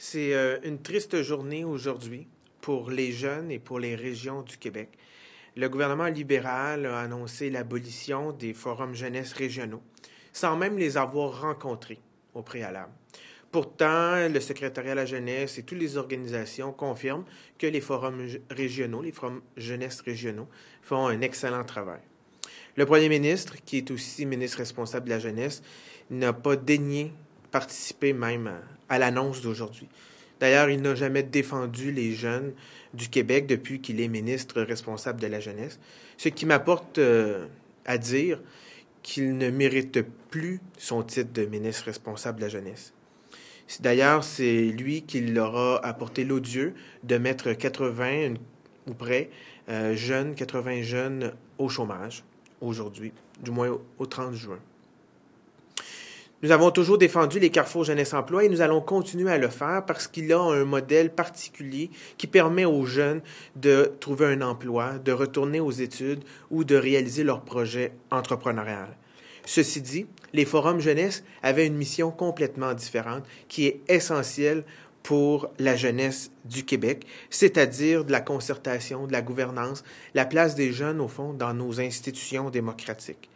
C'est une triste journée aujourd'hui pour les jeunes et pour les régions du Québec. Le gouvernement libéral a annoncé l'abolition des forums jeunesse régionaux, sans même les avoir rencontrés au préalable. Pourtant, le secrétariat à la jeunesse et toutes les organisations confirment que les forums régionaux, les forums jeunesse régionaux, font un excellent travail. Le premier ministre, qui est aussi ministre responsable de la jeunesse, n'a pas daigné participer même à l'annonce d'aujourd'hui. D'ailleurs, il n'a jamais défendu les jeunes du Québec depuis qu'il est ministre responsable de la jeunesse, ce qui m'apporte à dire qu'il ne mérite plus son titre de ministre responsable de la jeunesse. D'ailleurs, c'est lui qui leur a apporté l'odieux de mettre 80 ou près 80 jeunes au chômage aujourd'hui, du moins au 30 juin. Nous avons toujours défendu les carrefours jeunesse-emploi et nous allons continuer à le faire parce qu'il a un modèle particulier qui permet aux jeunes de trouver un emploi, de retourner aux études ou de réaliser leur projet entrepreneurial. Ceci dit, les forums jeunesse avaient une mission complètement différente qui est essentielle pour la jeunesse du Québec, c'est-à-dire de la concertation, de la gouvernance, la place des jeunes, au fond, dans nos institutions démocratiques.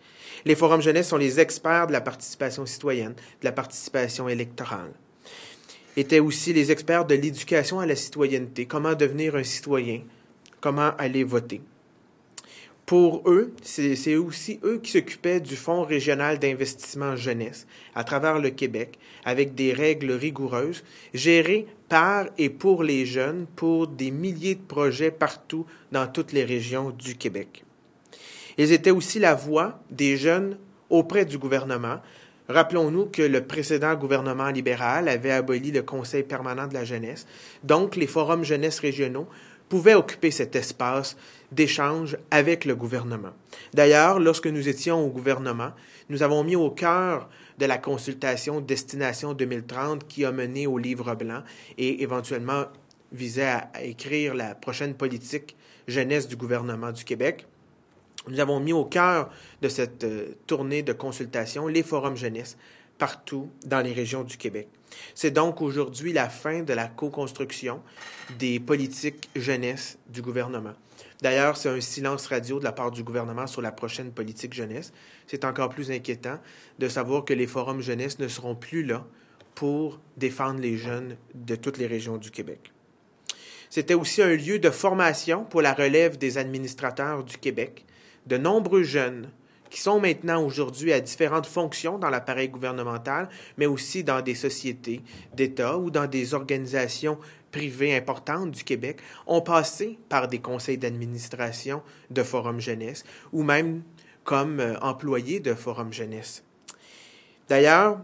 Les forums jeunesse sont les experts de la participation citoyenne, de la participation électorale. Étaient aussi les experts de l'éducation à la citoyenneté, comment devenir un citoyen, comment aller voter. Pour eux, c'est aussi eux qui s'occupaient du Fonds régional d'investissement jeunesse à travers le Québec, avec des règles rigoureuses, gérées par et pour les jeunes pour des milliers de projets partout dans toutes les régions du Québec. Ils étaient aussi la voix des jeunes auprès du gouvernement. Rappelons-nous que le précédent gouvernement libéral avait aboli le Conseil permanent de la jeunesse, donc les forums jeunesse régionaux pouvaient occuper cet espace d'échange avec le gouvernement. D'ailleurs, lorsque nous étions au gouvernement, nous avons mis au cœur de la consultation Destination 2030 qui a mené au livre blanc et éventuellement visait à écrire la prochaine politique jeunesse du gouvernement du Québec. Nous avons mis au cœur de cette tournée de consultation les forums jeunesse partout dans les régions du Québec. C'est donc aujourd'hui la fin de la co-construction des politiques jeunesse du gouvernement. D'ailleurs, c'est un silence radio de la part du gouvernement sur la prochaine politique jeunesse. C'est encore plus inquiétant de savoir que les forums jeunesse ne seront plus là pour défendre les jeunes de toutes les régions du Québec. C'était aussi un lieu de formation pour la relève des administrateurs du Québec. De nombreux jeunes qui sont maintenant aujourd'hui à différentes fonctions dans l'appareil gouvernemental, mais aussi dans des sociétés d'État ou dans des organisations privées importantes du Québec, ont passé par des conseils d'administration de Forum Jeunesse ou même comme employés de Forum Jeunesse. D'ailleurs,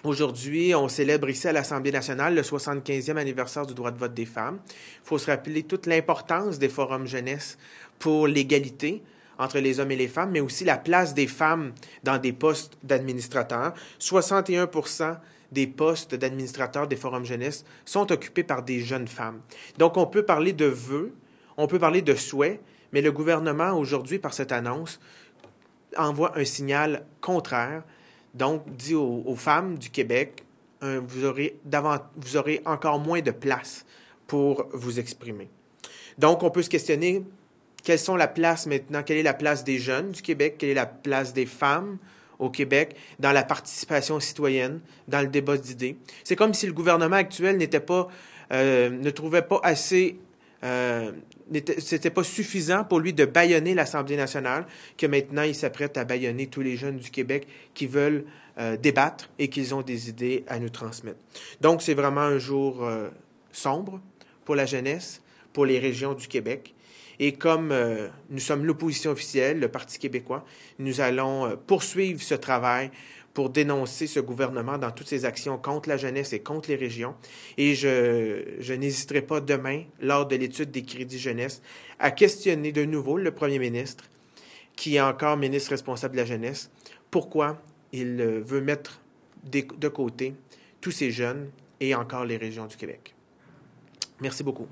aujourd'hui, on célèbre ici à l'Assemblée nationale le 75e anniversaire du droit de vote des femmes. Il faut se rappeler toute l'importance des forums jeunesse pour l'égalité entre les hommes et les femmes, mais aussi la place des femmes dans des postes d'administrateurs. 61% des postes d'administrateurs des forums jeunesse sont occupés par des jeunes femmes. Donc, on peut parler de vœux, on peut parler de souhaits, mais le gouvernement, aujourd'hui, par cette annonce, envoie un signal contraire. Donc, dit aux femmes du Québec, vous aurez encore moins de place pour vous exprimer. Donc, on peut se questionner quelles sont la place maintenant, quelle est la place des jeunes du Québec, quelle est la place des femmes au Québec dans la participation citoyenne, dans le débat d'idées. C'est comme si le gouvernement actuel ne trouvait pas assez, c'était pas suffisant pour lui de bâillonner l'Assemblée nationale, que maintenant il s'apprête à bâillonner tous les jeunes du Québec qui veulent débattre et qui ont des idées à nous transmettre. Donc c'est vraiment un jour sombre pour la jeunesse, pour les régions du Québec. Et comme nous sommes l'opposition officielle, le Parti québécois, nous allons poursuivre ce travail pour dénoncer ce gouvernement dans toutes ses actions contre la jeunesse et contre les régions. Et je n'hésiterai pas demain, lors de l'étude des crédits jeunesse, à questionner de nouveau le premier ministre, qui est encore ministre responsable de la jeunesse, pourquoi il veut mettre de côté tous ces jeunes et encore les régions du Québec. Merci beaucoup.